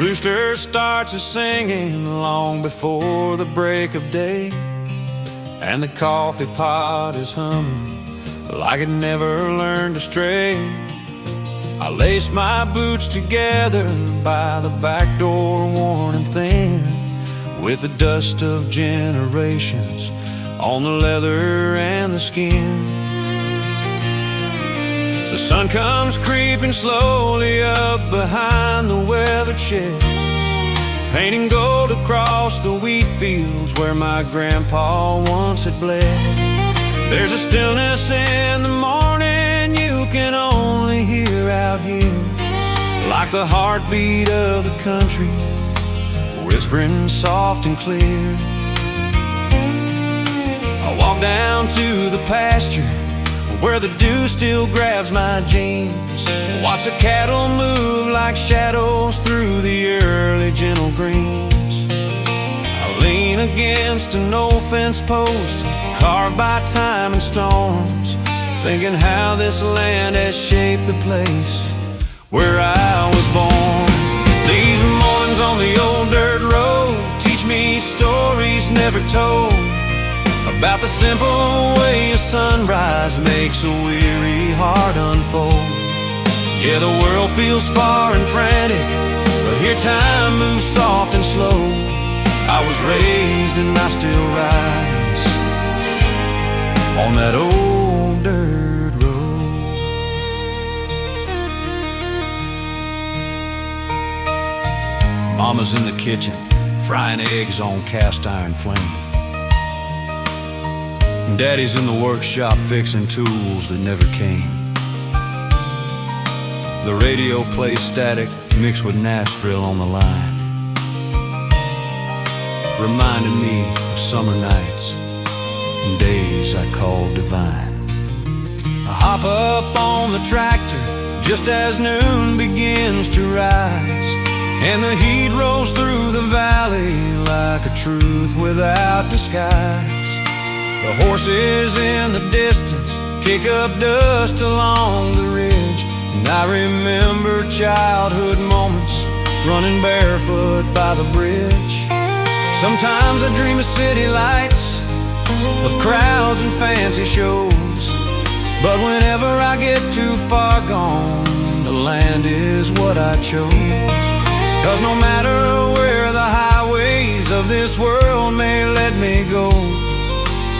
rooster starts singing long before the break of day, and the coffee pot is humming like it never learned to stray. I lace my boots together by the back door, worn and thin, with the dust of generations on the leather and the skin. The sun comes creeping slowly up behind the weathered shed, painting gold across the wheat fields where my grandpa once had bled. There's a stillness in the morning you can only hear out here, like the heartbeat of the country, whispering soft and clear. I walk down to the pasture where the dew still grabs my jeans, watch the cattle move like shadows through the early gentle greens. I lean against an old fence post carved by time and storms, thinking how this land has shaped the place where I was born. These mornings on the old dirt road teach me stories never told, about the simple way a sunrise makes a weary heart unfold. Yeah, the world feels far and frantic, but here time moves soft and slow. I was raised and I still rise on that old dirt road. Mama's in the kitchen, frying eggs on cast iron flame. Daddy's in the workshop fixing tools that never came. The radio plays static mixed with Nashville on the line, reminding me of summer nights and days I called divine. I hop up on the tractor just as noon begins to rise, and the heat rolls through the valley like a truth without disguise. The horses in the distance kick up dust along the ridge, and I remember childhood moments running barefoot by the bridge. Sometimes I dream of city lights, of crowds and fancy shows, but whenever I get too far gone, the land is what I chose. 'Cause no matter where the highways of this world may let me go,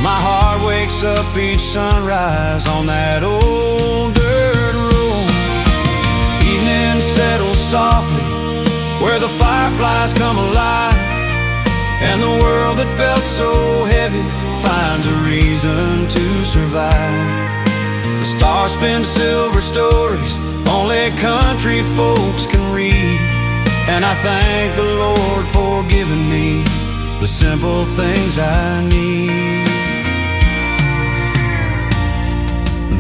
my heart wakes up each sunrise on that old dirt road. Evening settles softly where the fireflies come alive, and the world that felt so heavy finds a reason to survive. The stars spin silver stories only country folks can read, and I thank the Lord for giving me the simple things I need.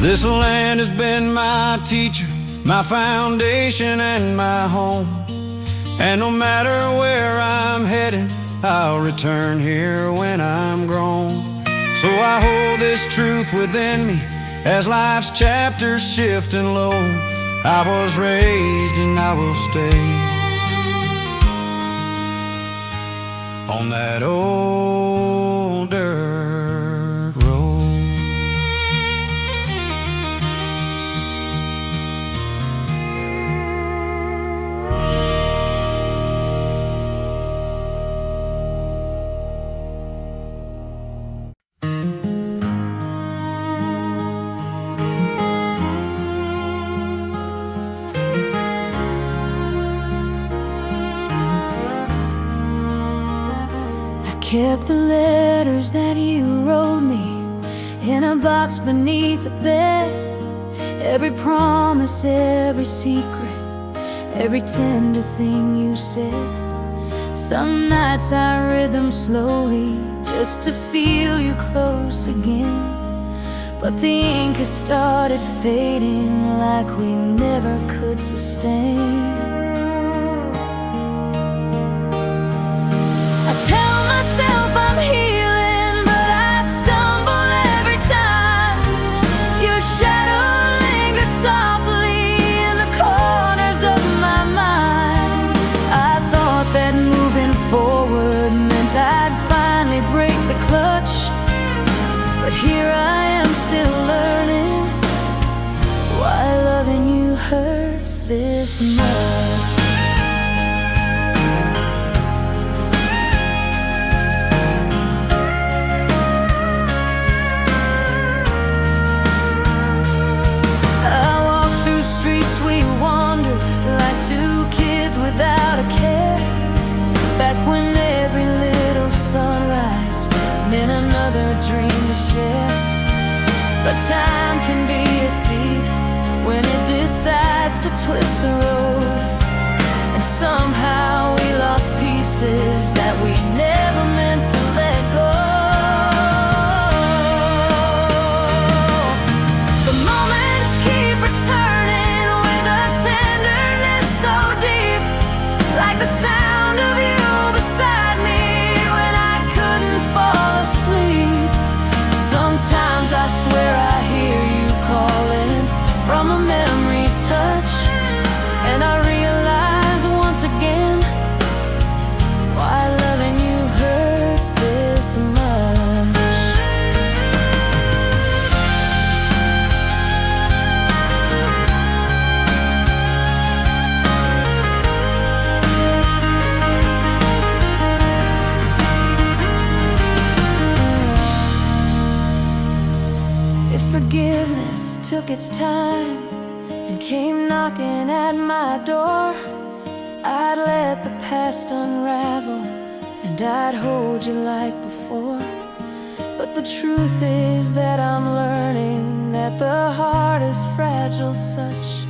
This land has been my teacher, my foundation and my home, and no matter where I'm headed, I'll return here when I'm grown. So I hold this truth within me as life's chapters shift and low. I was raised and I will stay on that old dirt road. Kept the letters that you wrote me in a box beneath the bed. Every promise, every secret, every tender thing you said. Some nights I read them slowly just to feel you close again, but the ink has started fading like we never could sustain. I tell myself I'm healing, but I stumble every time. Your shadow lingers softly in the corners of my mind. I thought but here I am still learning why loving you hurts this much. Without a care, back when every little sunrise meant another dream to share. But time can be a thief when it decides to twist the road, and somehow we lost pieces that we never meant to let go. The moments keep returning with a tenderness so deep, like the sound of you beside me when I couldn't fall asleep. Sometimes I swear I hear you calling from a memory's touch, and I realize once again why loving you hurts this much. Forgiveness took its time and came knocking at my door, I'd let the past unravel and I'd hold you like before. But the truth is that I'm learning that the heart is fragile, such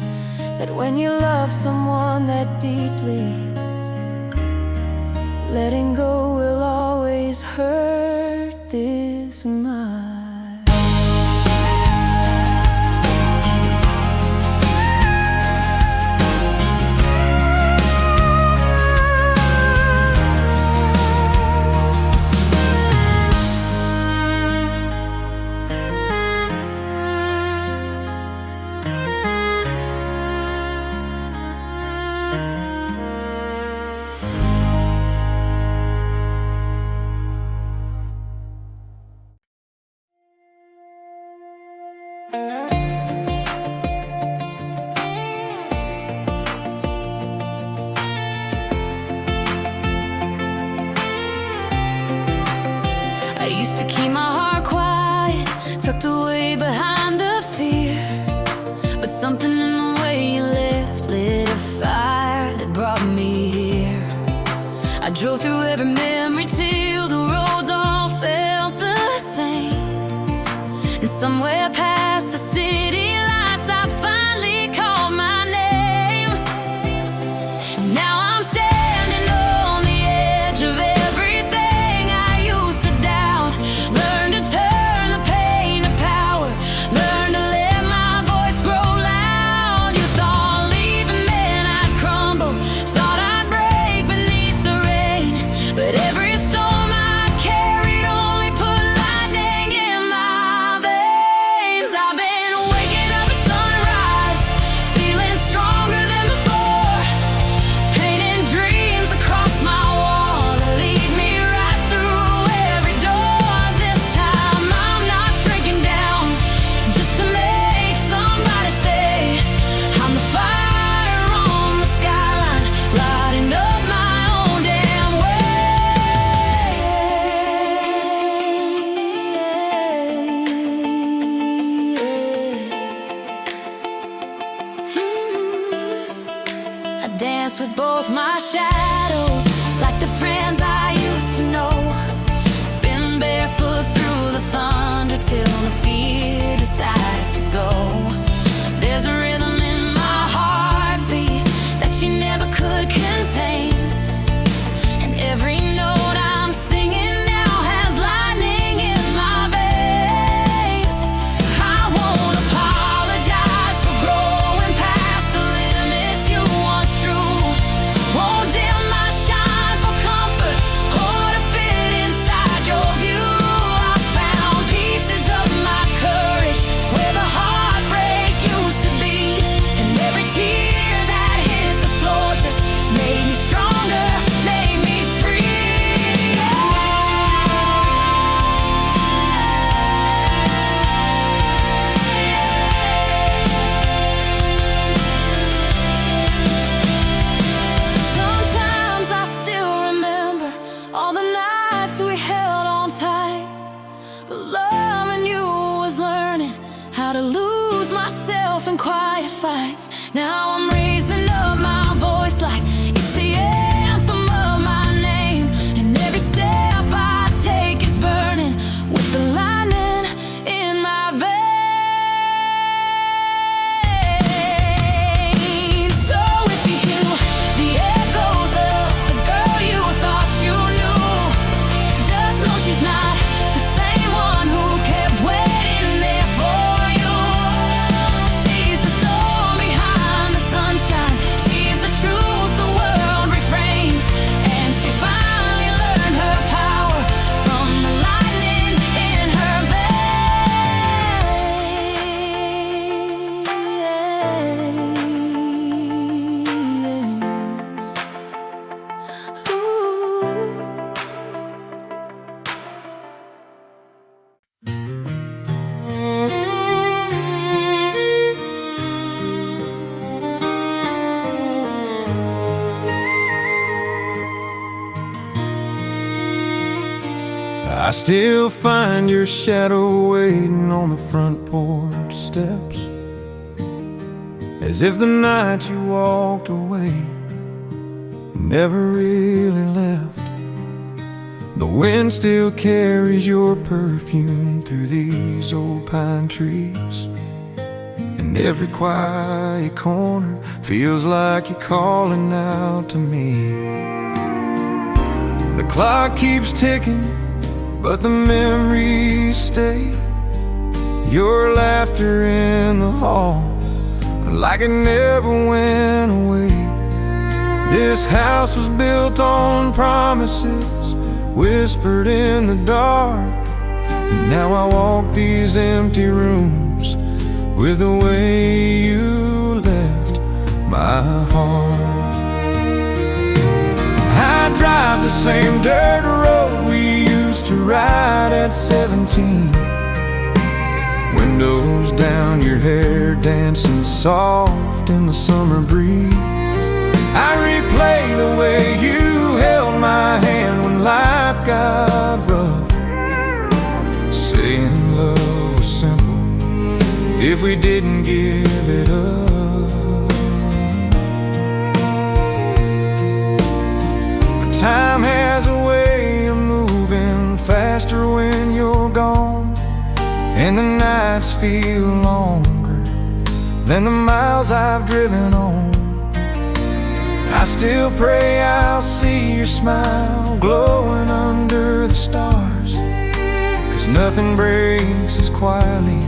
that when you love someone that deeply, letting go will always hurt this much. Tucked away behind the fear, but something in the way you left lit a fire that brought me here. I drove through every memory till the roads all felt the same, and somewhere past the city lights I finally called my name. Now I'm standing on the edge of everything I used to doubt. Learn to turn the pain to power, learn to let my voice grow loud. You thought leaving then I'd crumble, thought I'd break beneath the rain, but every storm I carried only put lightning in my veins. all the nights we held on tight. But loving you was learning how to lose myself in quiet fights. Now I'm raising up my voice like it's the anthem of my name, and every step I take is burning with the lightning in my veins. So if you hear the echoes of the girl you thought you knew, just know she's not the same one who kept waiting there for you. She's the storm behind the sunshine. She's the truth the world refrains, and she finally learned her power from the lightning in her veins. Ooh. I still find your shadow waiting on the front porch steps, as if the night you walked away never really left. The wind still carries your perfume through these old pine trees, and every quiet corner feels like you're calling out to me. The clock keeps ticking, but the memories stay. Your laughter in the hall, like it never went away. This house was built on promises whispered in the dark, and now I walk these empty rooms with the way you left my heart. I drive the same dirt road we used to ride at 17. Windows down, your hair dancing soft in the summer breeze. I replay the way you held my hand when life got rough, saying love was simple if we didn't give it up. But time has a way of moving faster when you're gone, and the nights feel longer than the miles I've driven on. I still pray I'll see your smile glowing under the stars, 'cause nothing breaks as quietly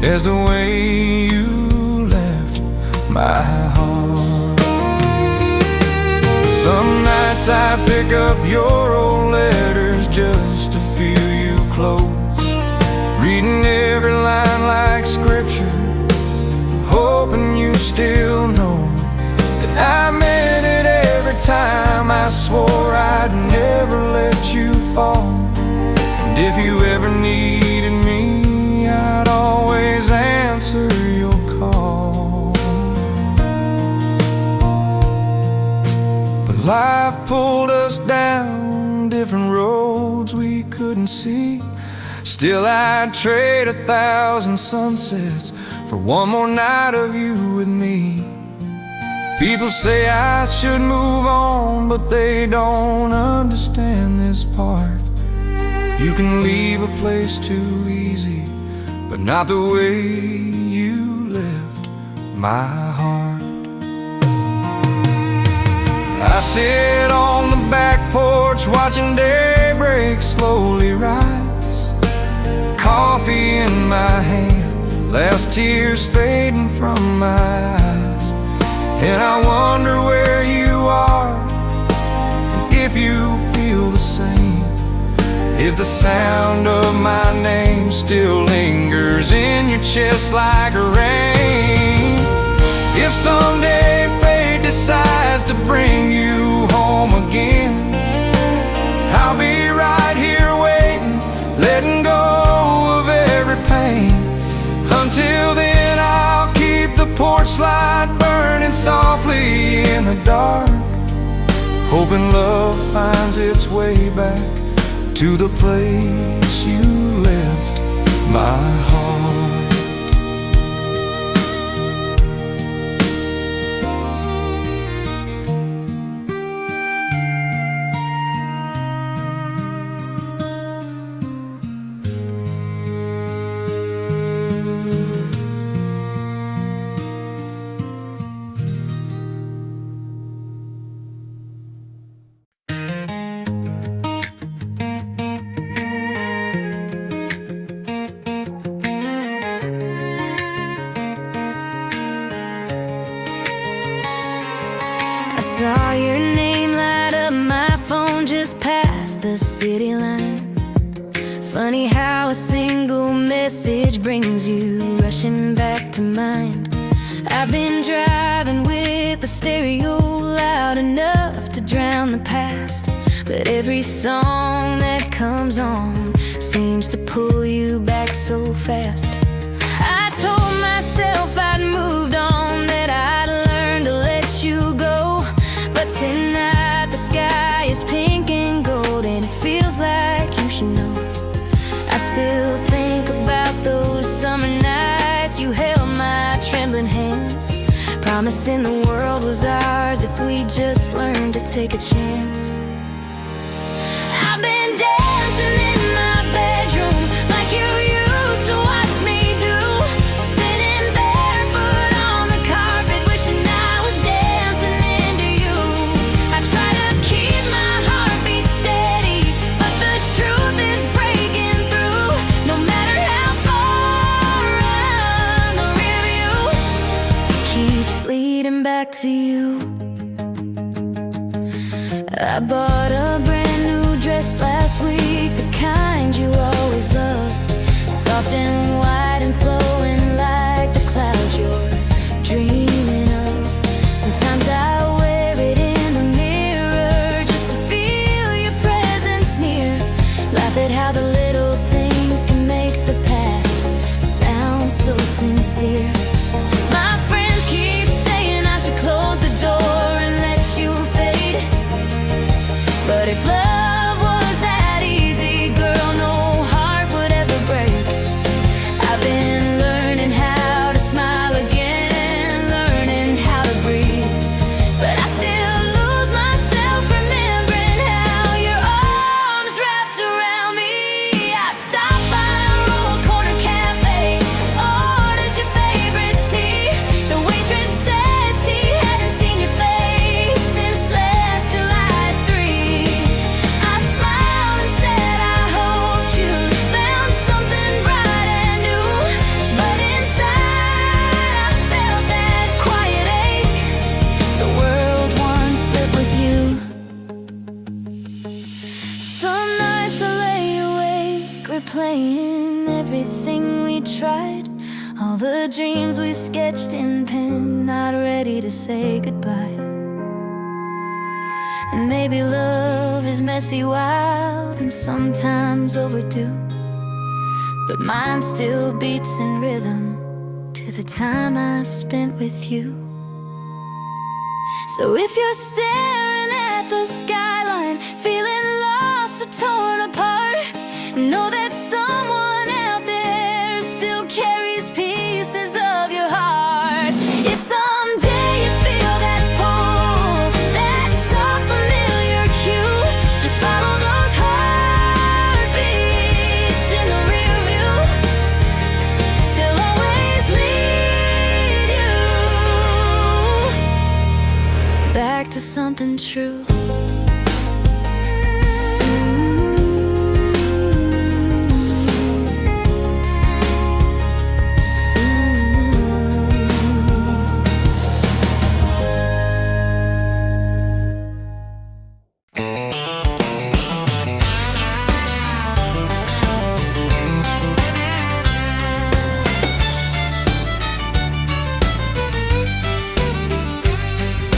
as the way you left my heart. Some nights I pick up your old letters just to feel you close, reading every line like scripture, hoping you still know that I meant it every time I swore I'd never let you fall. And if you ever needed me, I'd always answer your call. But life pulled us down different roads we couldn't see. Still I'd trade 1,000 sunsets for one more night of you with me. People say I should move on, but they don't understand this part. You can leave a place too easy, but not the way you left my heart. I sit on the back porch watching daybreak slowly rise, coffee in my hand, last tears fading from my eyes. And I wonder where you are, and if you feel the same, if the sound of my name still lingers in your chest like rain. If someday fate decides to bring you home again, I'll be right here waiting, letting go of every pain. Until then I'll keep the porch light burning softly in the dark, hoping love finds its way back to the place you left my heart. Saw your name light up my phone just past the city line. Funny how a single message brings you rushing back to mind. I've been driving with the stereo loud enough to drown the past, but every song that comes on seems to pull you back so fast. I told myself I'd moved on, that I'd learned to let you go. But tonight the sky is pink and gold, and it feels like you should know. I still think about those summer nights you held my trembling hands, promising the world was ours if we just learned to take a chance. I've been dancing in my bedroom like you used to watch me do, spinning barefoot on the carpet, wishing I was dancing into you. I try to keep my heartbeat steady, but the truth is breaking through. No matter how far around the rear view keeps leading back to you. I bought a brand new dress last week, the kind you always loved, soft and white and flowing like the clouds you're dreaming of. Sometimes I wear it in the mirror just to feel your presence near. Laugh at how the little things can make the past sound so sincere. My friends keep saying I should close the door and let you fade, but if love was that easy, girl, no heart would ever break. I've been learning how to smile again, learning how to breathe, but I still lose myself remembering how your arms wrapped around me. I stopped by a rural corner cafe, ordered your favorite tea. The waitress said she hadn't seen your face since last July 3. I smiled and said I hoped you found something bright and new, but inside I felt that quiet ache the world once lived with you. Some nights I lay awake replaying everything we tried, all the dreams we sketched in pen, not ready to say goodbye. And maybe love is messy, wild, and sometimes overdue, but mine still beats in rhythm to the time I spent with you. So if you're staring at the skyline, feeling lost or torn apart, know that someone out there still carries pieces of your heart. If someday you feel that pull, that soft familiar cue, just follow those heartbeats in the rear view. They'll always lead you back to something true.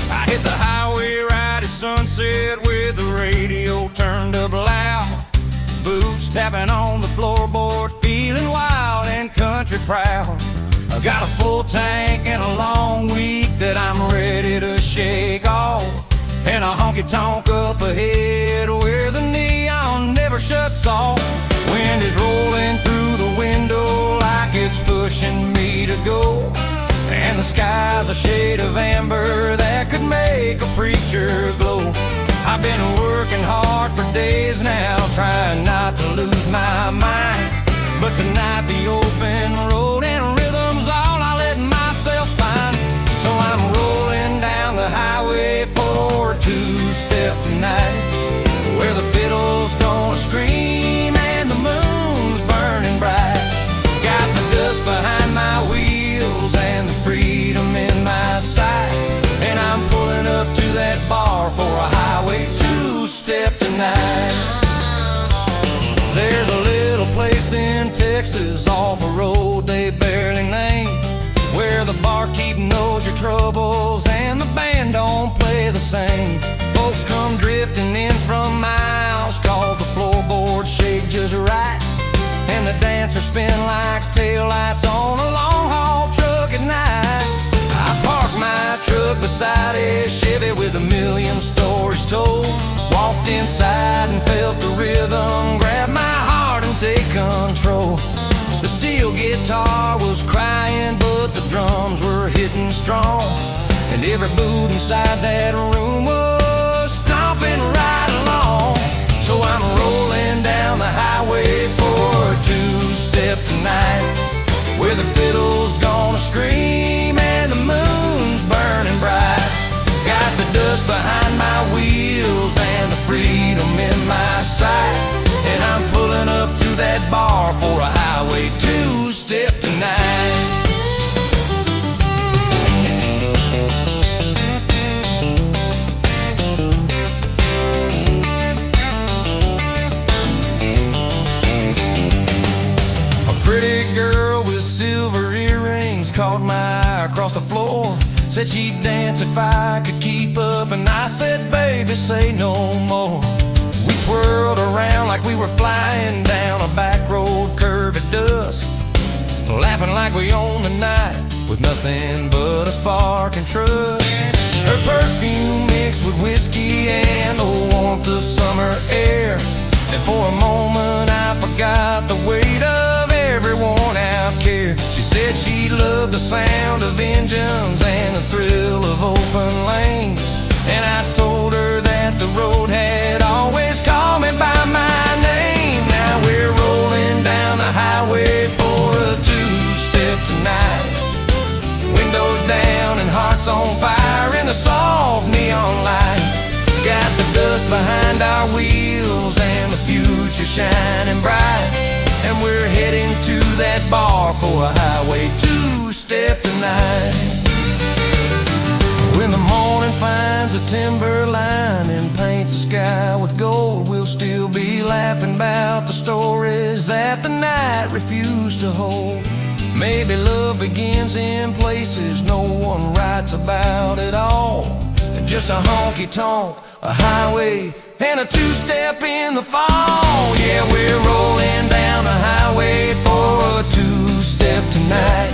I hit the highway right at sunset with the radio turned up loud, boots tapping on the floorboard, feeling wild and country proud. I got a full tank and a long week that I'm ready to shake off. and a honky-tonk up ahead where the neon never shuts off. Wind is rolling through the window like it's pushing me to go, and the sky's a shade of amber that could make a preacher glow. I've been working hard for days now, trying not to lose my mind, but tonight the open road and rhythm's all I let myself find. So I'm rolling down the highway for a two-step tonight, where the fiddle's gonna scream and the moon's burning bright. Got the dust behind my wheels and the freedom in my sight, and I'm pulling up to that bar for a highway two-step tonight. There's a little place in Texas off a road they barely name, where the barkeep knows your troubles and the band don't play the same. Folks come drifting in from miles, cause the floorboards shake just right, and the dancers spin like taillights on a long-haul truck at night. I parked my truck beside a Chevy with a million stories told, walked inside and felt the rhythm grab my heart and take control. The steel guitar was crying, but the drums were hitting strong, and every boot inside that room was stomping right along. So I'm rolling down the highway for a two-step tonight, where the fiddle's gonna scream and the moon's burning bright. Got the dust behind my wheels and the freedom in my sight, and I'm pulling up to that bar for a highway two-step tonight. Pretty girl with silver earrings caught my eye across the floor, said she'd dance if I could keep up, and I said, baby, say no more. We twirled around like we were flying down a back road curve at dusk, laughing like we owned the night with nothing but a spark and trust. Her perfume mixed with whiskey and the warmth of summer air, and for a moment I forgot the weight of every worn out care. She said she loved the sound of engines and the thrill of open lanes, and I told her that the road had always called me by my name. Now we're rolling down the highway for a two-step tonight, windows down and hearts on fire in the soft neon light. Got the dust behind our wheels and the future shining bright, and we're heading to that bar for a highway two-step tonight. When the morning finds a timberline and paints the sky with gold, we'll still be laughing about the stories that the night refused to hold. Maybe love begins in places no one writes about at all, just a honky-tonk, a highway, and a two-step in the fall. Yeah, we're rolling down the highway for a two-step tonight,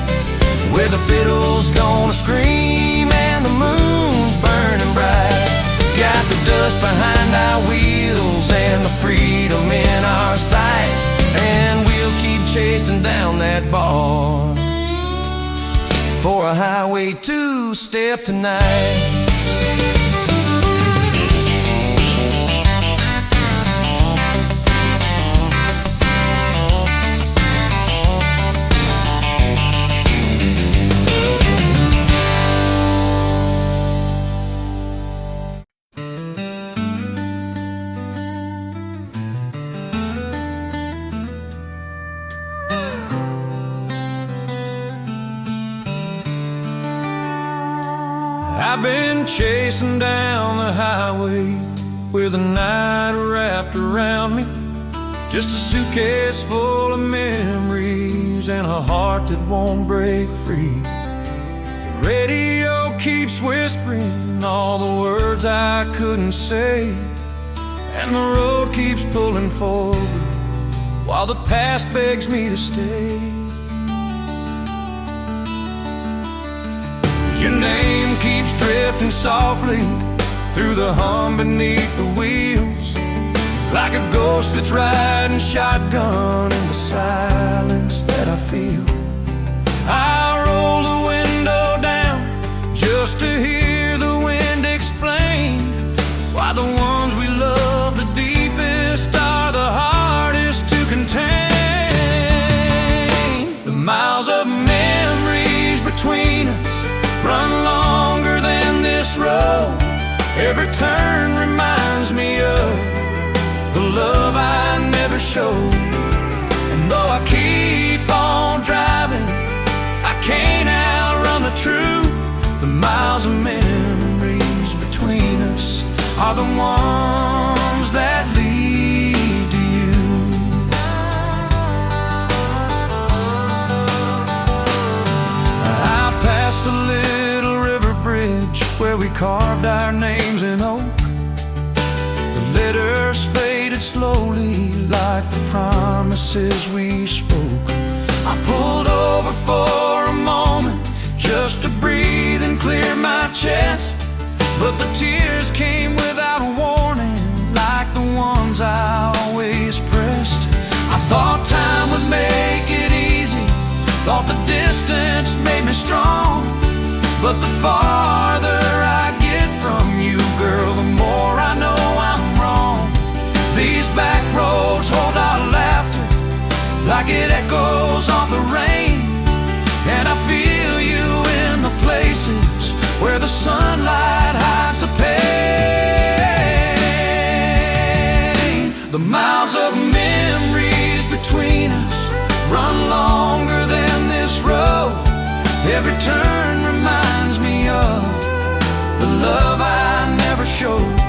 where the fiddle's gonna scream and the moon's burning bright. Got the dust behind our wheels and the freedom in our sight, and we'll keep chasing down that bar for a highway two-step tonight. I've been chasing down the highway with the night wrapped around me, just a suitcase full of memories and a heart that won't break free. The radio keeps whispering all the words I couldn't say, and the road keeps pulling forward while the past begs me to stay. Your name keeps drifting softly through the hum beneath the wheels, like a ghost that's riding shotgun in the silence that I feel. I roll the window down just to hear the wind explain why the ones we love the deepest are the hardest to contain. The miles of memories between us run longer than this road. Every turn reminds me of the love I never showed. And though I keep on driving, I can't outrun the truth. The miles of memories between us are the ones that lead to you. I passed a little river bridge where we carved our names in oak. The letters faded slowly like the promises we spoke. I pulled over for a moment just to breathe and clear my chest, but the tears came without warning, like the ones I always pressed. I thought time would make it easy, thought the distance made me strong, but the farther I get from you, girl, the more I know I'm wrong. These back roads hold our laughter like it echoes off the rain, and I feel you in the places where the sunlight hides the pain. The miles of memories between us run longer than this road. Every turn reminds me of the love I never showed.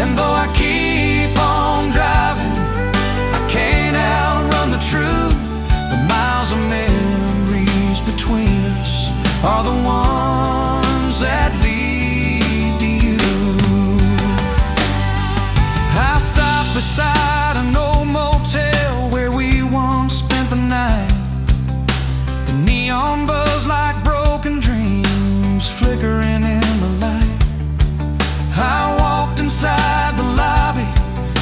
And though I keep on driving, I can't outrun the truth. The miles of memories between us are the ones that lead to you. I stopped beside an old motel where we once spent the night. The neon buzz like broken dreams flickering in the light. I walked inside the lobby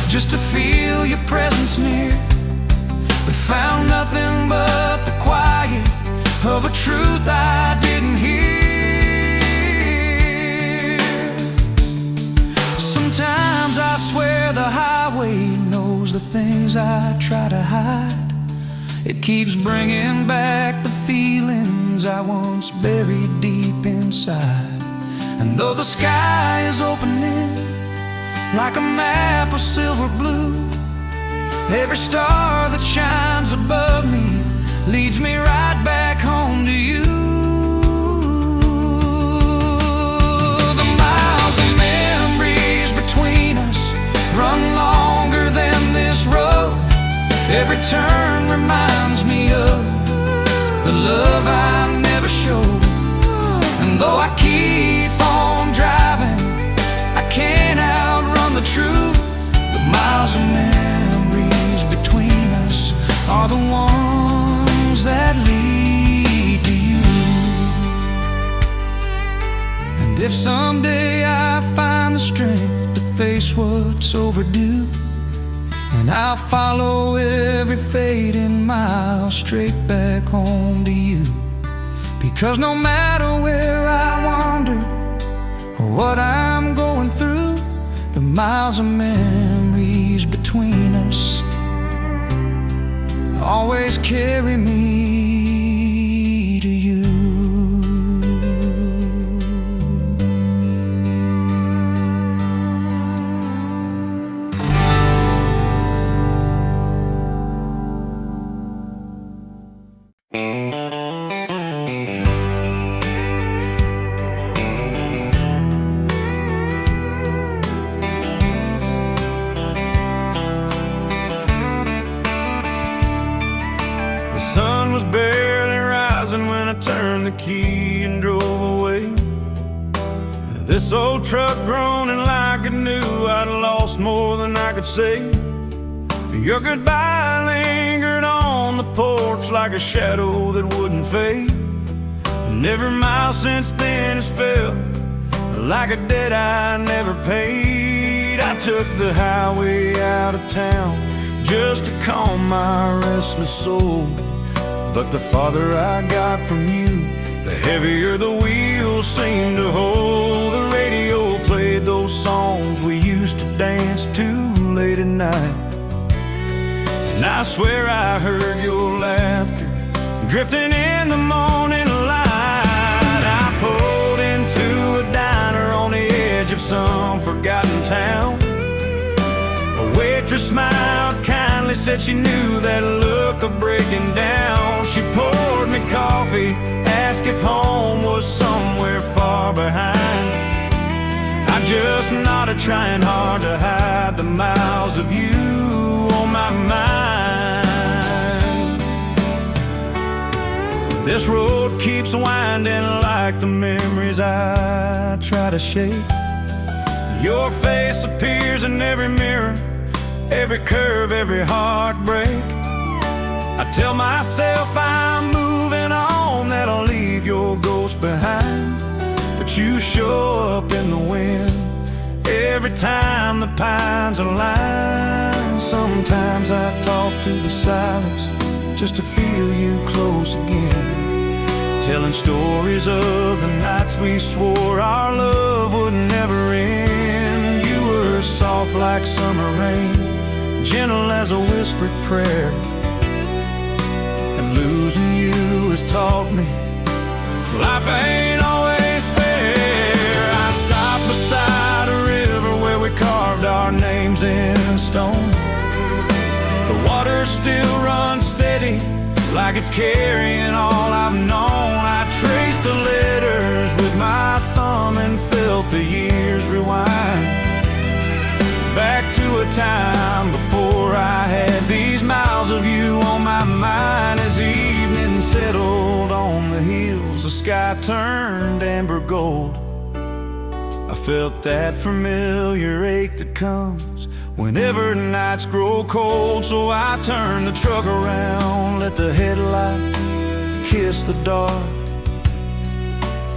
just to feel your presence near, but found nothing but the quiet of a truth I didn't hear. Sometimes I swear the highway knows the things I try to hide. It keeps bringing back the feelings I once buried deep inside. And though the sky is opening like a map of silver blue, every star that shines above me leads me right back home to you. The miles of memories between us run longer than this road. Every turn reminds me of the love I never showed. And though I keep on driving, I can't outrun the truth. The miles of memories between us are the ones that lead to you. And if someday I find the strength to face what's overdue, and I'll follow every fading mile straight back home to you. Because no matter where I wander or what I'm going through, the miles of memories between us always carry me to you. Key and drove away. This old truck groaning like it knew I'd lost more than I could say. Your goodbye lingered on the porch like a shadow that wouldn't fade. And every mile since then has felt like a debt I never paid. I took the highway out of town just to calm my restless soul. But the farther I got from you, the heavier the wheels seemed to hold. The radio played those songs we used to dance to late at night, and I swear I heard your laughter drifting in the morning light. I pulled into a diner on the edge of some forgotten town. A waitress smiled kindly, said she knew that look of breaking down. She poured me coffee, asked if home was somewhere far behind. I just nodded, trying hard to hide the miles of you on my mind. This road keeps winding like the memories I try to shake. Your face appears in every mirror, every curve, every heartbreak. I tell myself I'm moving on, that I'll leave your ghost behind. But you show up in the wind every time the pines align. Sometimes I talk to the silence just to feel you close again, telling stories of the nights we swore our love would never end. You were soft like summer rain, gentle as a whispered prayer, and losing you has taught me life ain't always fair. I stopped beside a river where we carved our names in stone. The water still runs steady, like it's carrying all I've known. I traced the letters with my thumb and felt the years rewind, back to a time before I had these miles of you on my mind. As evening settled on the hills, the sky turned amber gold. I felt that familiar ache that comes whenever nights grow cold. So I turned the truck around, let the headlight kiss the dark,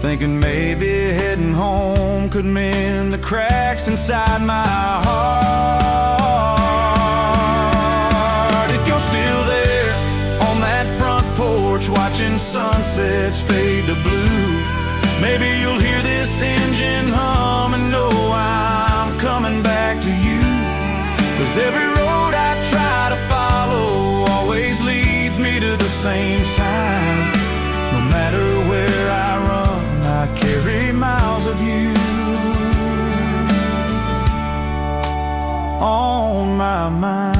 thinking maybe heading home could mend the cracks inside my heart. If you're still there on that front porch watching sunsets fade to blue, maybe you'll hear this engine hum and know I'm coming back to you. 'Cause every road I try to follow always leads me to the same sign. No matter where I run, I carry miles of you on my mind.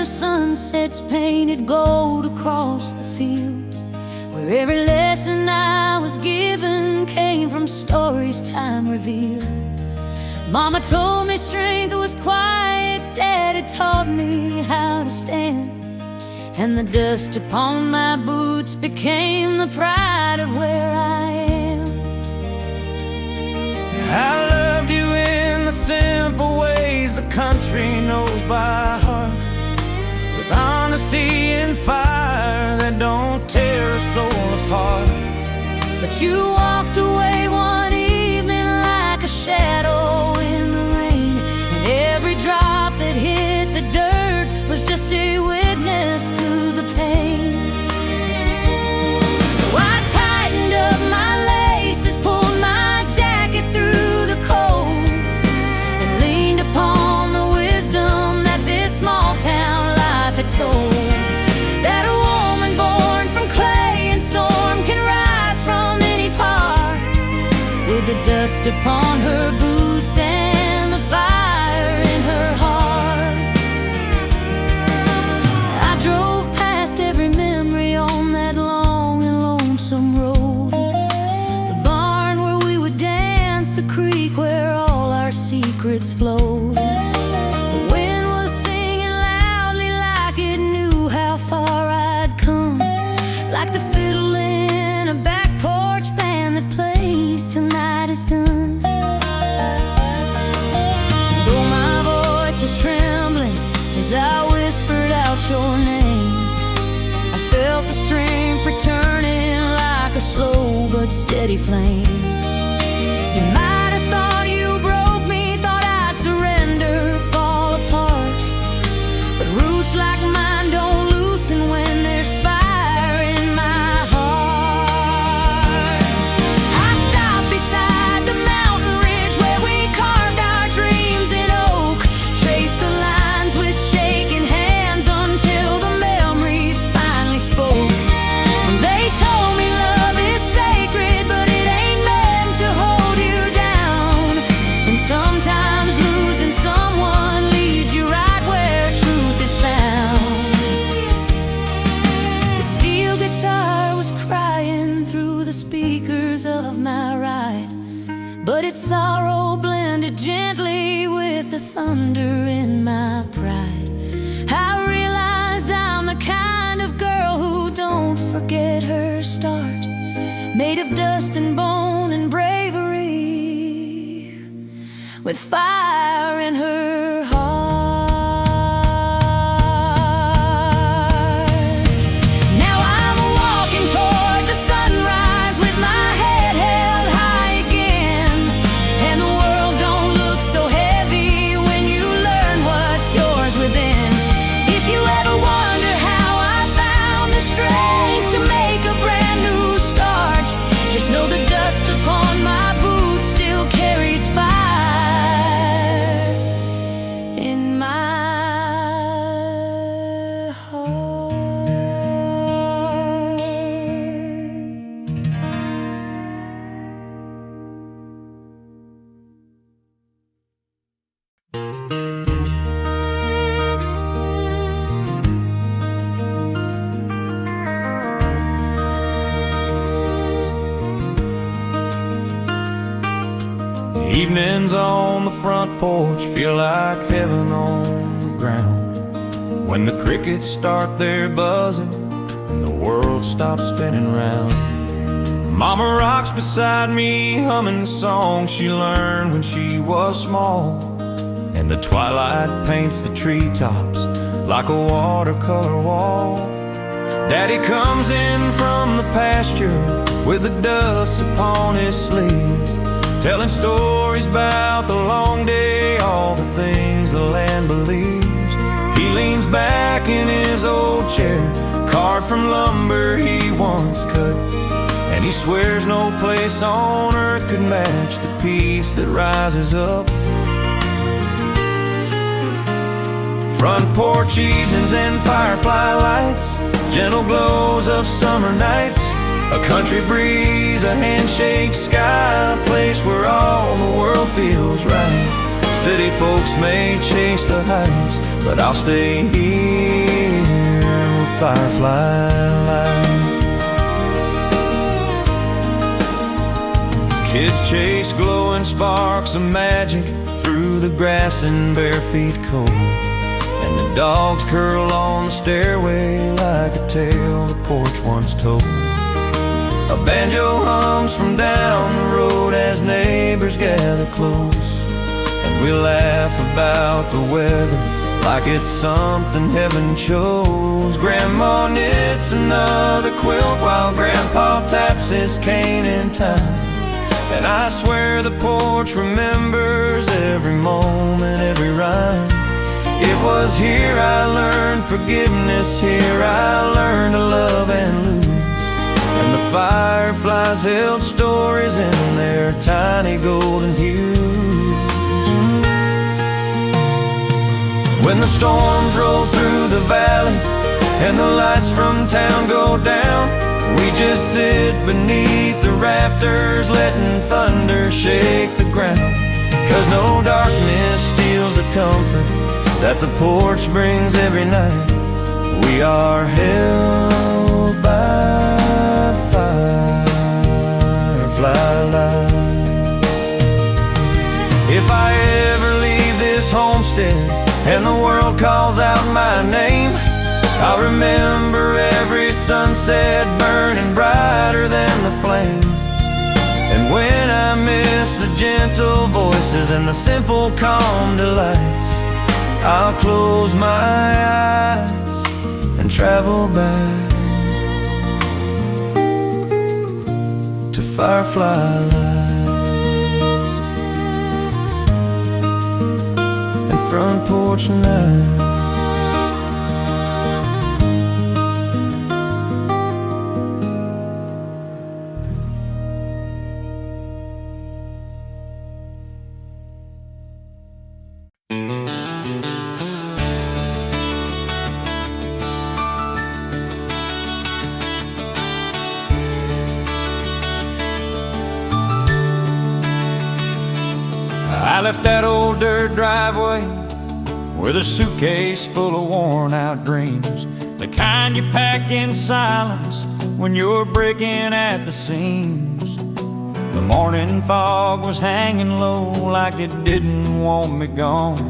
Sunsets painted gold across the fields, where every lesson I was given came from stories time revealed. Mama told me strength was quiet, Daddy taught me how to stand, and the dust upon my boots became the pride of where I am. I loved you in the simple ways the country knows by heart, honesty and fire that don't tear a soul apart. But you walked away one evening like a shadow in the rain, and every drop that hit the dirt was just a witness to the pain. So I tightened up my laces, pulled my jacket through the cold, and leaned upon the wisdom that this small town had told, that a woman born from clay and storm can rise from any part, with the dust upon her boots and the fire in her heart. I drove past every memory on that long and lonesome road, the barn where we would dance, the creek where all our secrets flowed. like the fiddle in a back porch band that plays till night is done. Though my voice was trembling as I whispered out your name, I felt the strength returning like a slow but steady flame. You might have thought you broke me, thought I'd surrender, fall apart, but roots like mine don't loosen when there's fire in my heart. I stopped beside the mountain ridge where we carved our dreams in oak, traced the lines with shaking hands until the memories finally spoke. They told me love is sacred, but it ain't meant to hold you down. And sometimes losing someone leads you right where truth is found. The steel guitar was crying through the speakers of my ride, but its sorrow blended gently with the thunder in my pride. I realized I'm the kind of girl who don't forget her start, made of dust and bone and bravery, with fire in her heart. Now I'm walking toward the sunrise with my head held high again, and the world don't look so heavy when you learn what's yours within. If you ever wonder how I found the strength to make a brand new start, just know the dust upon my boots still carries fire in my heart. Evenings on the front porch feel like heaven on the ground, when the crickets start their buzzing and the world stops spinning round. Mama rocks beside me humming the song she learned when she was small, and the twilight paints the treetops like a watercolor wall. Daddy comes in from the pasture with the dust upon his sleeves, telling stories about the long day, all the things the land believes. He leans back in his old chair, carved from lumber he once cut, and he swears no place on earth could match the peace that rises up. Front porch evenings and firefly lights, gentle glows of summer nights, a country breeze, a handshake sky, a place where all the world feels right. City folks may chase the heights, but I'll stay here with firefly lights. Kids chase glowing sparks of magic through the grass in bare feet cold, and the dogs curl on the stairway like a tale the porch once told. A banjo hums from down the road as neighbors gather close, and we laugh about the weather like it's something heaven chose. Grandma knits another quilt while Grandpa taps his cane in time, and I swear the porch remembers every moment, every rhyme. It was here I learned forgiveness, here I learned to love and lose, and the fireflies held stories in their tiny golden hues. When the storms roll through the valley and the lights from town go down, we just sit beneath the rafters letting thunder shake the ground. 'Cause no darkness steals the comfort that the porch brings every night. We are held by firefly lights. If I ever leave this homestead and the world calls out my name, I'll remember every sunset burning brighter than the flame. And when I miss the gentle voices and the simple calm delights, I'll close my eyes and travel back to firefly lights and front porch nights. I left that old dirt driveway with a suitcase full of worn out dreams, the kind you pack in silence when you're breaking at the seams. The morning fog was hanging low like it didn't want me gone,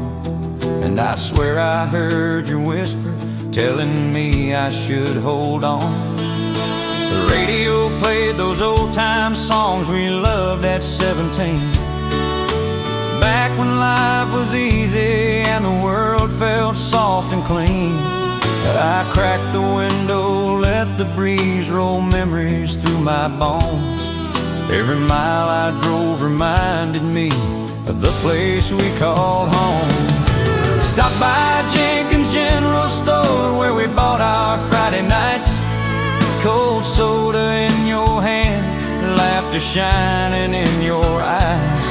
and I swear I heard your whisper telling me I should hold on. The radio played those old time songs we loved at 17, back when life was easy and the world felt soft and clean. I cracked the window, let the breeze roll memories through my bones. Every mile I drove reminded me of the place we called home. Stopped by Jenkins General Store where we bought our Friday nights. Cold soda in your hand, laughter shining in your eyes.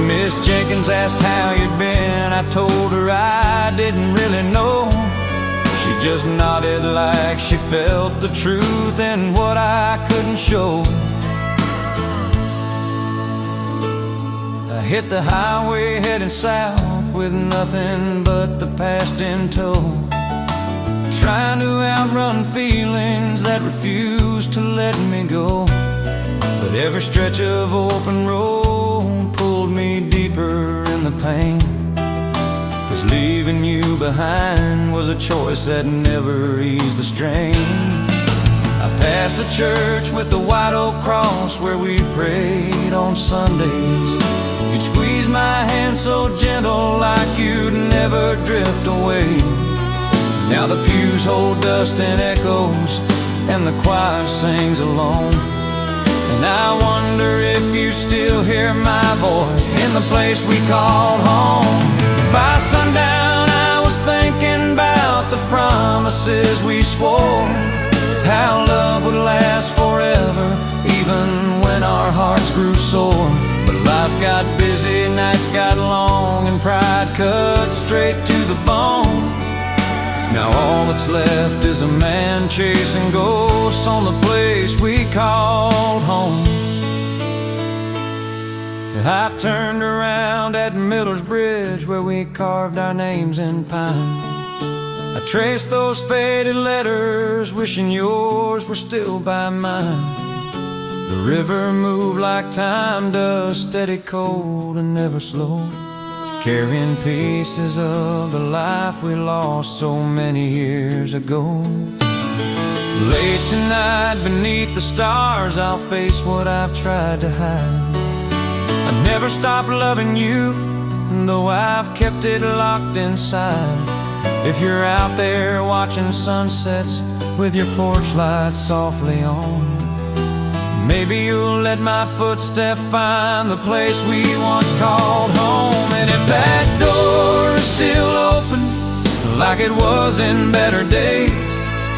Miss Jenkins asked how you'd been. I told her I didn't really know. She just nodded like she felt the truth in what I couldn't show. I hit the highway heading south with nothing but the past in tow, trying to outrun feelings that refused to let me go. But every stretch of open road pulled me deeper in the pain, 'cause leaving you behind was a choice that never eased the strain. I passed a church with the white oak cross where we prayed on Sundays. You'd squeeze my hand so gentle like you'd never drift away. Now the pews hold dust and echoes and the choir sings alone, and I wonder if you still hear my voice in the place we called home. By sundown I was thinking about the promises we swore, how love would last forever even when our hearts grew sore. But life got busy, nights got long, and pride cut straight to the bone. Now all that's left is a man chasing ghosts on the place we called home. I turned around at Miller's Bridge where we carved our names in pine. I traced those faded letters, wishing yours were still by mine. The river moved like time does, steady, cold, and never slow, carrying pieces of the life we lost so many years ago. Late tonight beneath the stars, I'll face what I've tried to hide. I never stopped loving you, though I've kept it locked inside. If you're out there watching sunsets with your porch light softly on, maybe you'll let my footsteps find the place we once called home. And if that door is still open like it was in better days,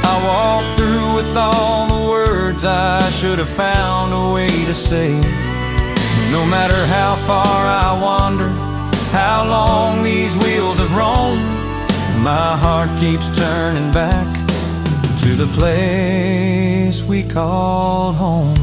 I'll walk through with all the words I should have found a way to say. No matter how far I wander, how long these wheels have roamed, my heart keeps turning back to the place we called home.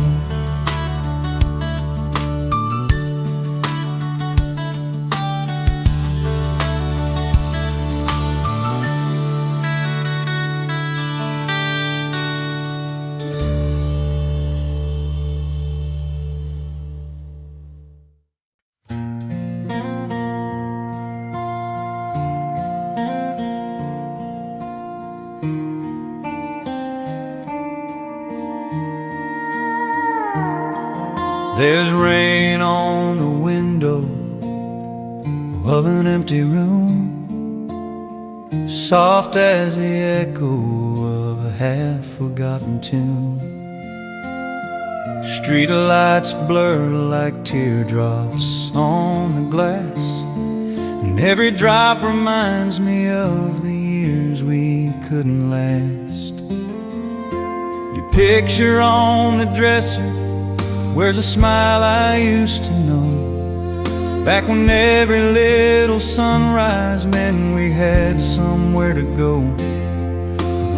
There's rain on the window of an empty room, soft as the echo of a half-forgotten tune. Street lights blur like teardrops on the glass, and every drop reminds me of the years we couldn't last. Your picture on the dresser wears a smile I used to know, back when every little sunrise meant we had somewhere to go.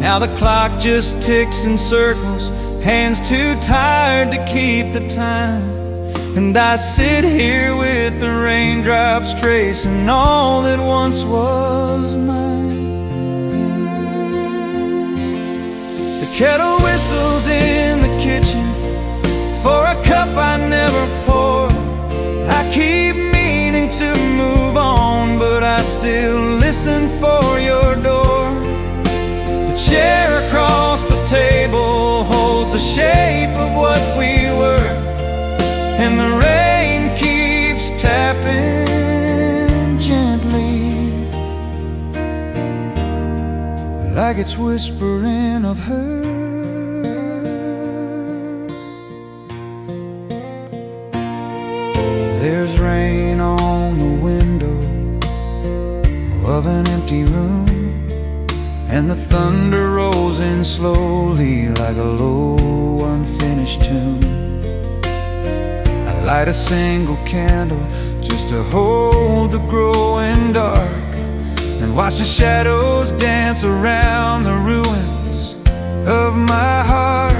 Now the clock just ticks in circles, hands too tired to keep the time, and I sit here with the raindrops tracing all that once was mine. The kettle whistles in the kitchen for a cup I never poured. I keep meaning to move on, but I still listen for your door. The chair across the table holds the shape of what we were, and the rain keeps tapping gently, like it's whispering of her. There's rain on the window of an empty room, and the thunder rolls in slowly like a low unfinished tune. I light a single candle just to hold the growing dark, and watch the shadows dance around the ruins of my heart.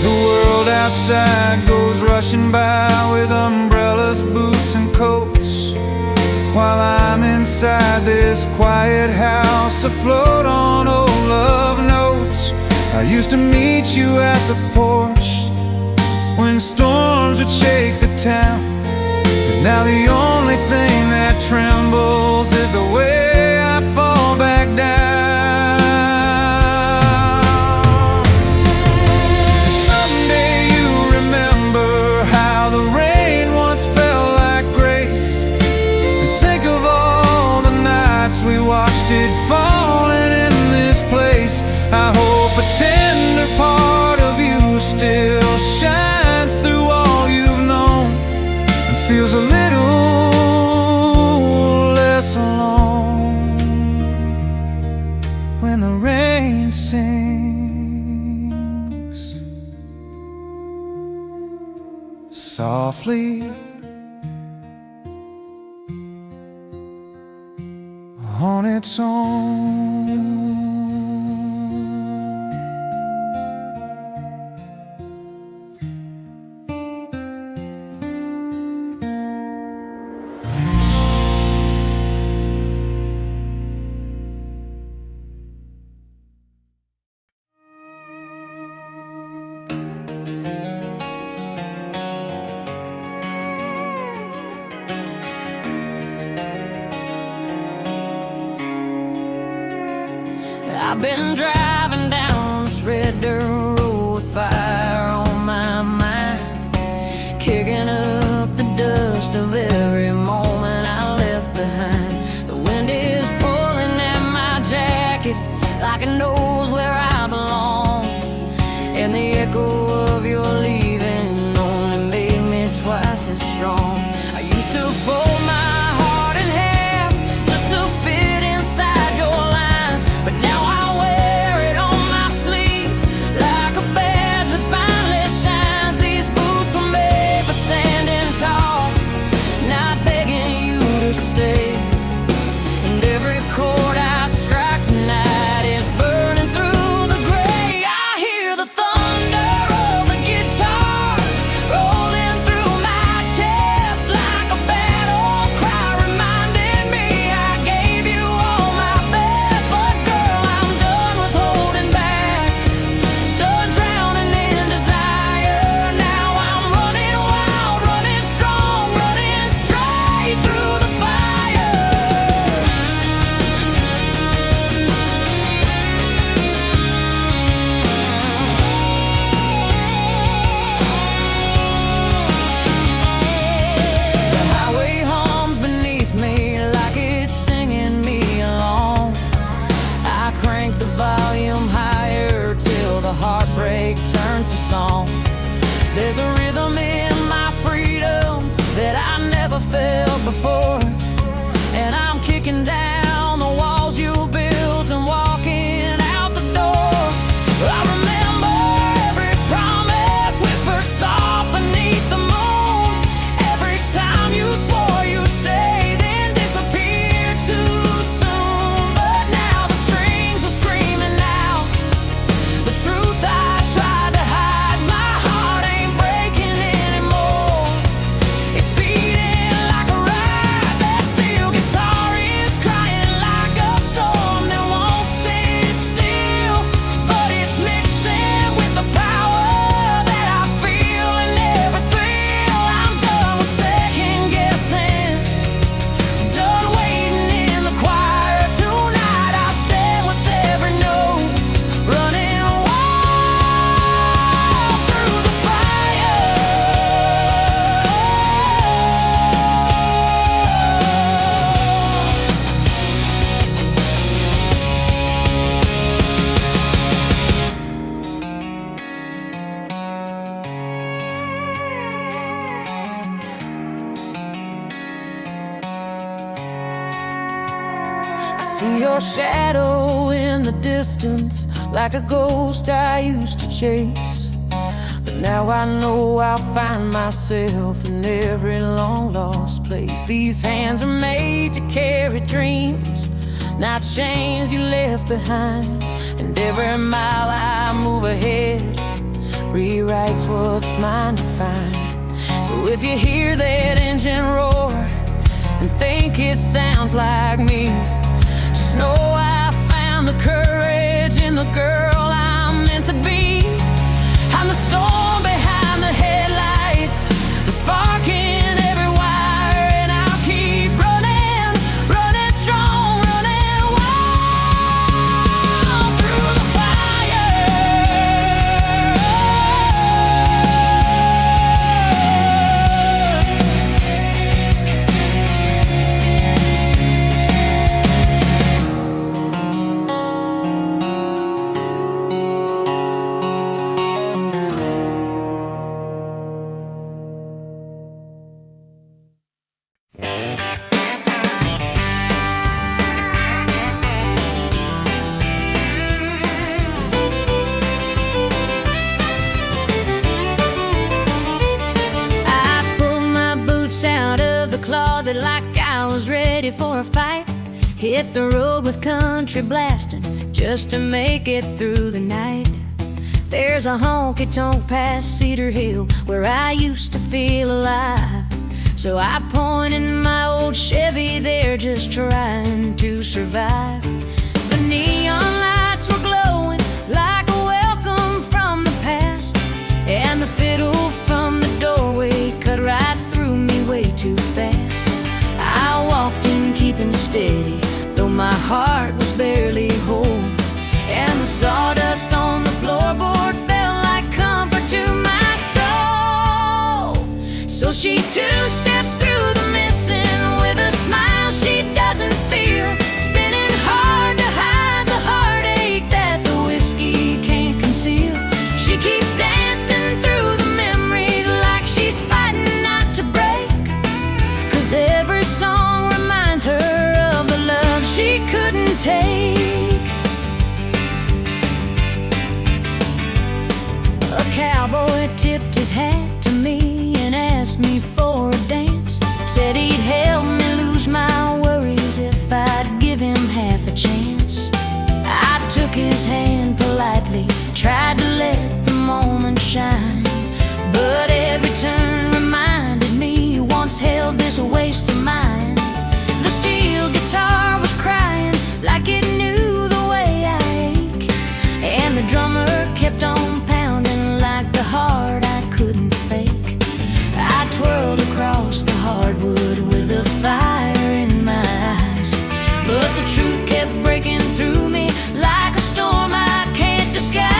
The world outside goes rushing by with umbrellas, boots and coats, while I'm inside this quiet house afloat on old love notes. I used to meet you at the porch when storms would shake the town, but now the only thing that trembles is the way I fall back down. Watched it falling in this place. I hope a tender part of you still shines through all you've known, and feels a little less alone when the rain sings softly on its own. I've been driving down this red dirt road with fire on my mind, kicking up the dust of every moment I left behind. The wind is pulling at my jacket like it knows where I belong, and the echo of your leaving only made me twice as strong. I used to fold my heart in half just to fit inside your lines, but now I Thunder dance a song. There's a rhythm in my freedom that I never felt before, and I'm kicking down the walls you built and walking out the door. I remember every promise whispered soft beneath the moon. Every time you swore you'd stay, then disappear too soon. But now the strings are screaming out the truth I tried to hide. My heart ain't breaking anymore. It's beating like a riot. That steel guitar is crying like a storm that won't sit still. But it's mixing with the power that I feel in every thrill. I'm done with second guessing, done waiting in the choir. Tonight I stand with every note, running wild through the fire. I see your shadow in the distance, like a ghost I used to chase. But now I know I'll find myself in every long lost place. These hands are made to carry dreams, not chains you left behind. And every mile I move ahead rewrites what's mine to find. So if you hear that engine roar and think it sounds like me, just know I found the courage in the girl I'm meant to be. I'm the storm behind the headlights, the spark in every wire, and I'll keep running, running strong, running wild through the like I was ready for a fight. Hit the road with country blasting just to make it through the night. There's a honky-tonk past Cedar Hill where I used to feel alive. So I pointed my old Chevy there, just trying to survive. The neon lights were glowing like a welcome from the past, and the fiddle from the doorway cut right through me way too fast. I walked in keeping steady, though my heart was barely whole, and the sawdust on the floorboard felt like comfort to my soul. So she two-steps through the missing with a smile she doesn't feel, spinning hard to hide the heartache that the whiskey can't conceal. She keeps dancing through the memories like she's fighting not to break, 'cause every song reminds her of the love she couldn't take. A cowboy tipped his hat to me and asked me for a dance. Said he'd help me lose my worries if I'd give him half a chance. I took his hand politely, tried to let the moment shine, but every turn reminded me you once held this waist of mine. The steel guitar was crying like it knew the way I ache, and the drummer kept on pounding like the heart I couldn't fake. I twirled across the hardwood with a fire in my eyes, but the truth kept breaking through me like a storm I can't disguise.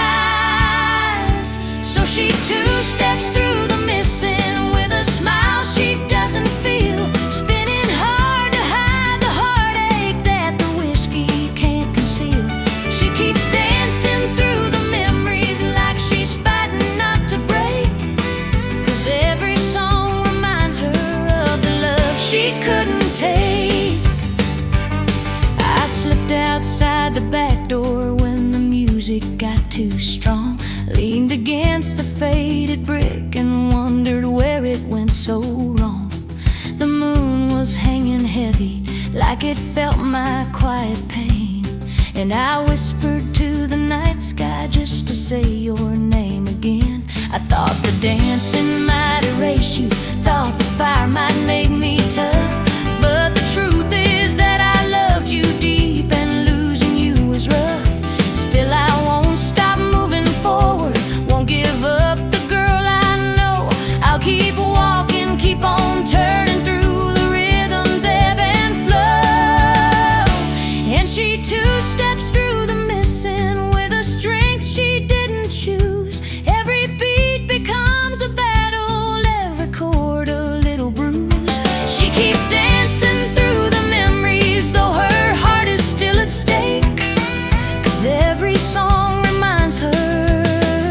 back door when the music got too strong. Leaned against the faded brick and wondered where it went so wrong. The moon was hanging heavy, like it felt my quiet pain. And I whispered to the night sky just to say your name again. I thought the dancing might erase you, thought the fire might make me tough. But the truth is that I loved you deep, and losing you was rough. Still I won't stop moving forward, won't give up the girl I know. I'll keep walking, keep on turning through the rhythms, ebb and flow. And she too steps through the missing with a strength she didn't choose. Every beat becomes a battle, every chord a little bruise. She keeps dancing through the memories, though her heart is still at stake. 'Cause every song reminds her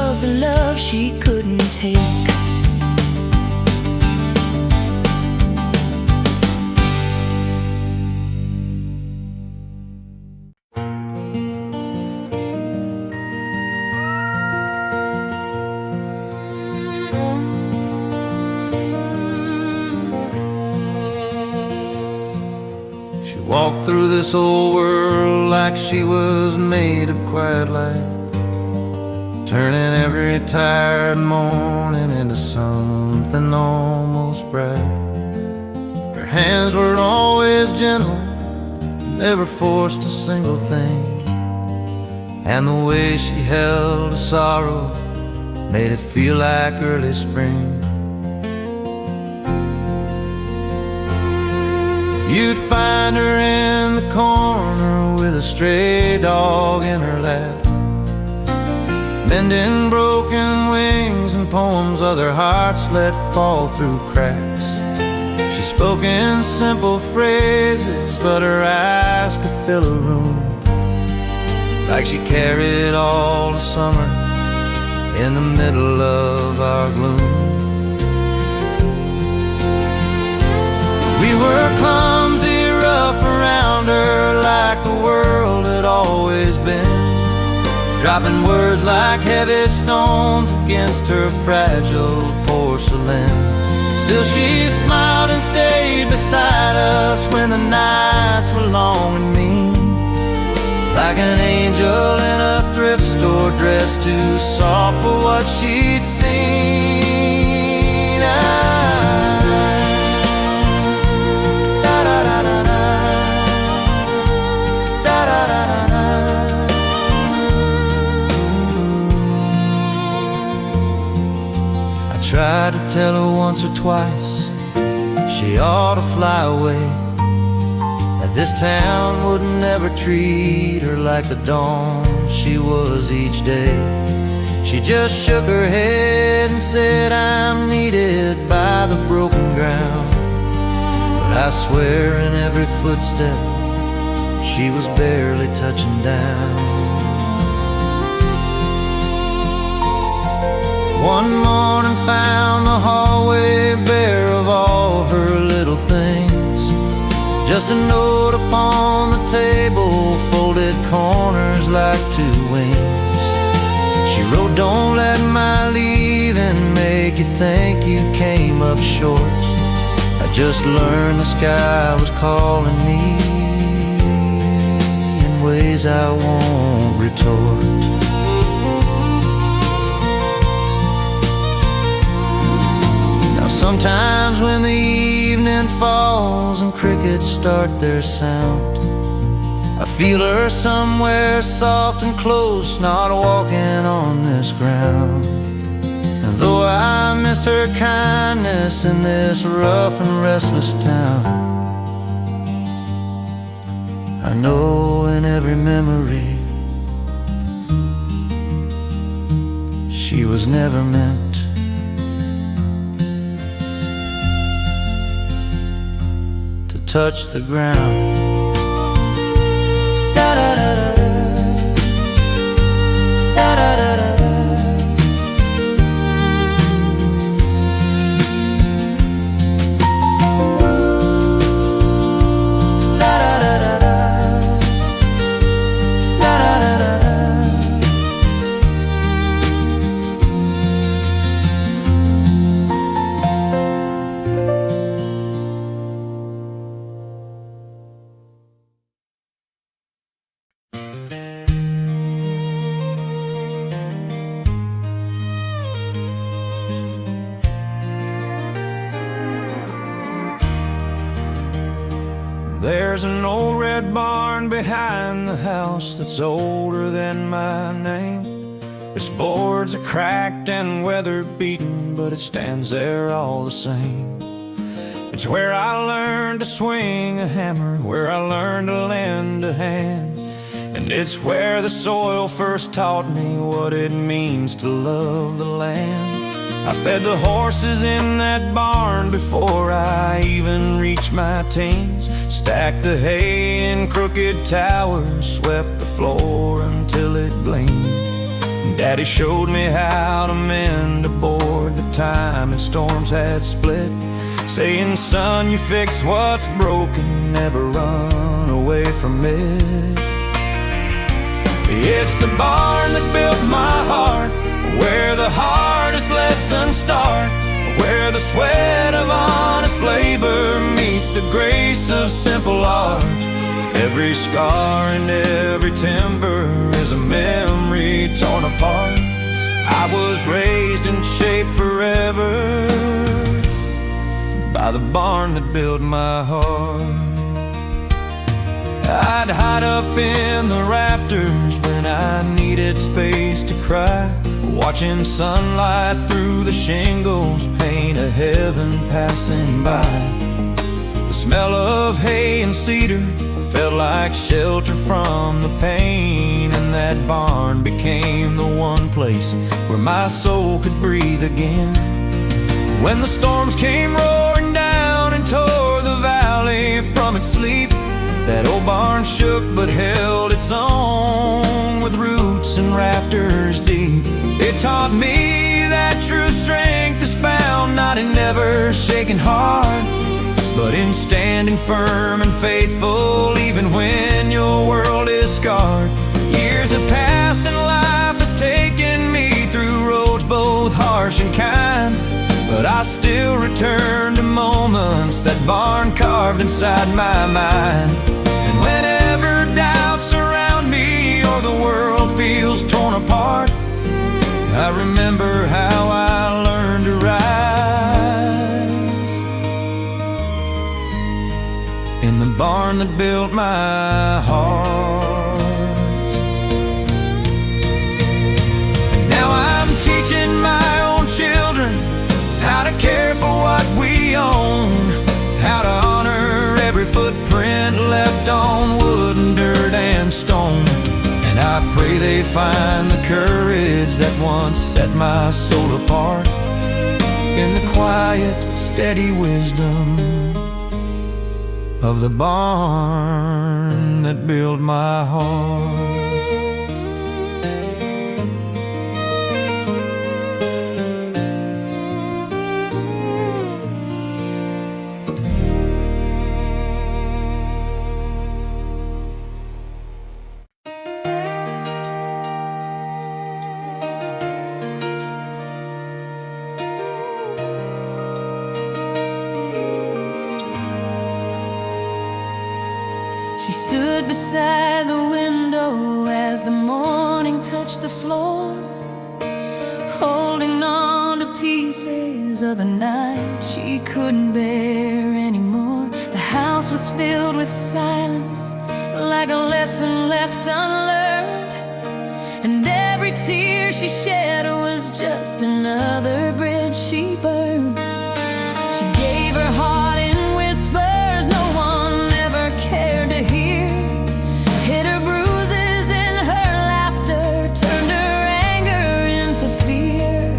of the love she couldn't take. Walked through this old world like she was made of quiet light, turning every tired morning into something almost bright. Her hands were always gentle, never forced a single thing, and the way she held a sorrow made it feel like early spring. You'd find her in the corner with a stray dog in her lap, mending broken wings and poems other hearts let fall through cracks. She spoke in simple phrases, but her eyes could fill a room, like she carried all the summer in the middle of our gloom. We were clumsy, rough around her, like the world had always been, dropping words like heavy stones against her fragile porcelain. Still she smiled and stayed beside us when the nights were long and mean, like an angel in a thrift store dressed too soft for what she'd seen. Tried to tell her once or twice she ought to fly away, that this town would never treat her like the dawn she was each day. She just shook her head and said, I'm needed by the broken ground. But I swear in every footstep she was barely touching down. One morning found the hallway bare of all her little things, just a note upon the table, folded corners like two wings. She wrote, don't let my leaving make you think you came up short. I just learned the sky was calling me in ways I won't retort. Sometimes when the evening falls and crickets start their sound, I feel her somewhere soft and close, not walking on this ground. And though I miss her kindness in this rough and restless town, I know in every memory she was never meant touch the ground. Da da da da da da da da. Da da da da da. There's an old red barn behind the house that's older than my name. Its boards are cracked and weather-beaten, but it stands there all the same. It's where I learned to swing a hammer, where I learned to lend a hand. And it's where the soil first taught me what it means to love the land. I fed the horses in that barn before I even reached my teens. Stacked the hay in crooked towers, swept the floor until it gleamed. Daddy showed me how to mend a board the time and storms had split, saying, son, you fix what's broken, never run away from it. It's the barn that built my heart, where the hardest lessons start, where the sweat of honest labor meets the grace of simple art. Every scar and every timber is a memory torn apart. I was raised and shaped forever by the barn that built my heart. I'd hide up in the rafters when I needed space to cry, watching sunlight through the shingles paint a heaven passing by. The smell of hay and cedar felt like shelter from the pain, and that barn became the one place where my soul could breathe again. When the storms came roaring down and tore the valley from its sleep, that old barn shook but held its own with roots and rafters deep. It taught me that true strength is found not in never shaking heart, but in standing firm and faithful even when your world is scarred. Years have passed and life has taken me through roads both harsh and kind, but I still return to moments that barn carved inside my mind. And whenever doubts surround me or the world feels torn apart, I remember how I learned to rise in the barn that built my heart. And now I'm teaching my own children how to care for what we own, how to honor every footprint left on wood and dirt and stone. And I pray they find the courage that once set my soul apart in the quiet, steady wisdom of the barn that built my heart. She stood beside the window as the morning touched the floor, holding on to pieces of the night she couldn't bear anymore. The house was filled with silence, like a lesson left unlearned, and every tear she shed was just another bridge she burned. She gave her heart in whispers no one ever cared to hear, hid her bruises in her laughter, turned her anger into fear.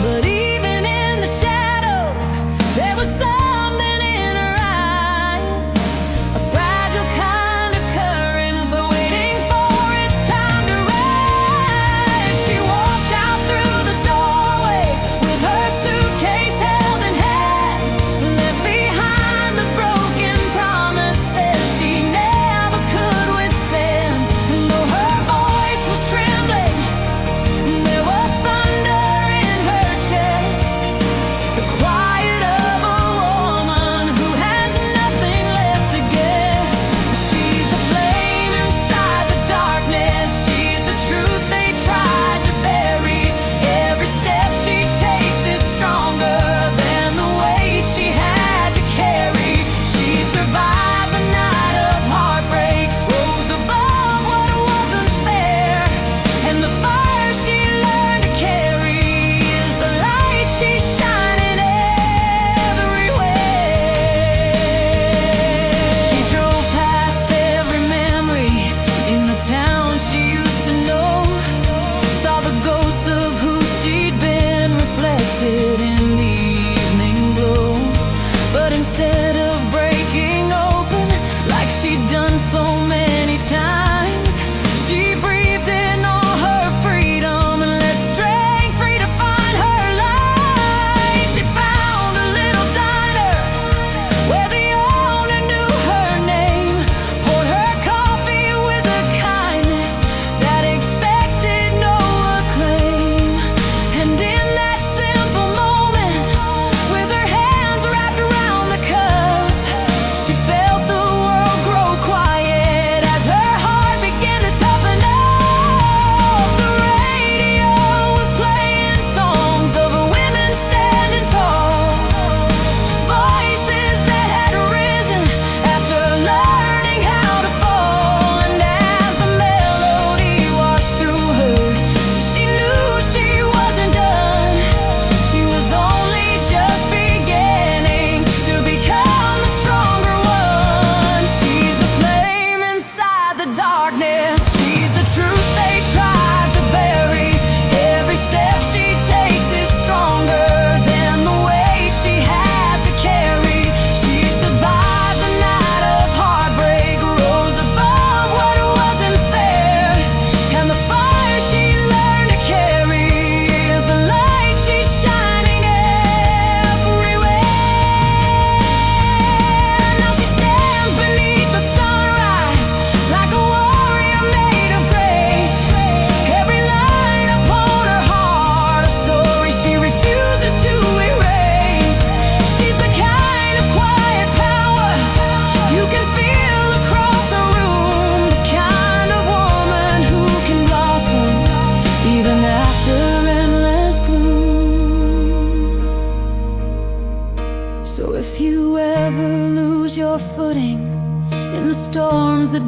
But even in the shadows there was something in her eyes, a fragile kind of current for waiting for its time to rise. She walked out through the doorway with her suitcase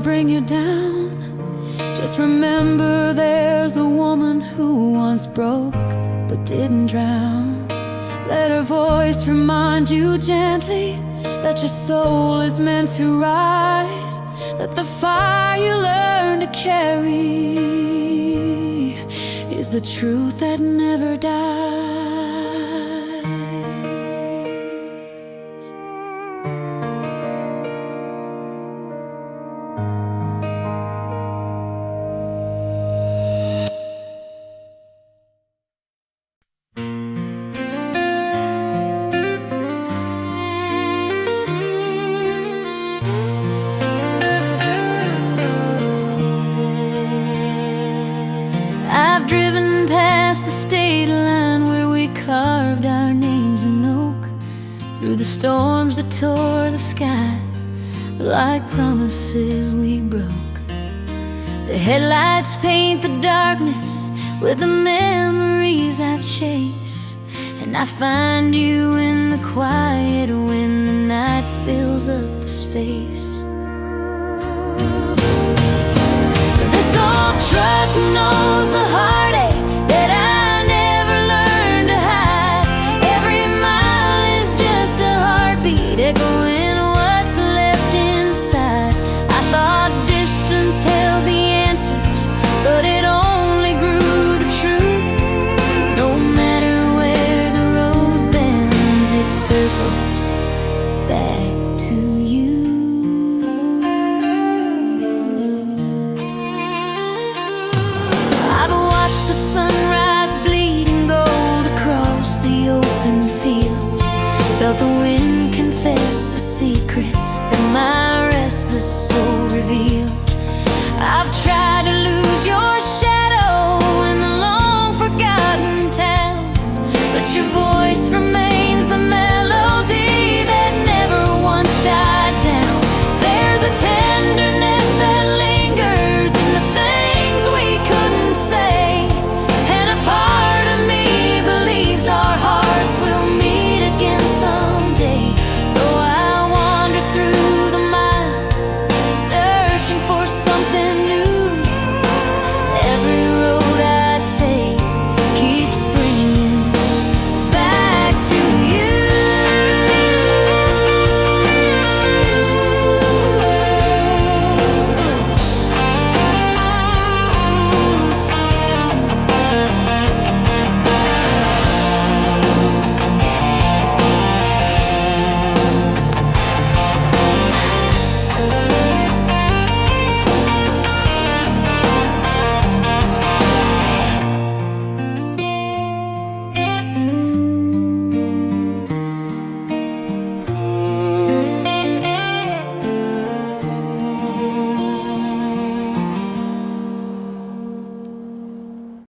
bring you down. Just remember there's a woman who once broke but didn't drown. Let her voice remind you gently that your soul is meant to rise, that the fire you learn to carry is the truth that never dies. I've driven past the state line where we carved our names in oak, through the storms that tore the sky like promises we broke. The headlights paint the darkness with the memories I chase, and I find you in the quiet when the night fills up the space. This old truck knows the heartache that I never learned to hide. Every mile is just a heartbeat echoing what's left inside. I thought distance held the answers, but it only grew the truth. No matter where the road bends, it circles back to you. I've watched the sunrise bleeding gold across the open fields, felt the wind confess the secrets that my restless soul revealed. I've tried to lose your shadow in the long forgotten towns, but your voice remains the melody that never once died down. There's a tale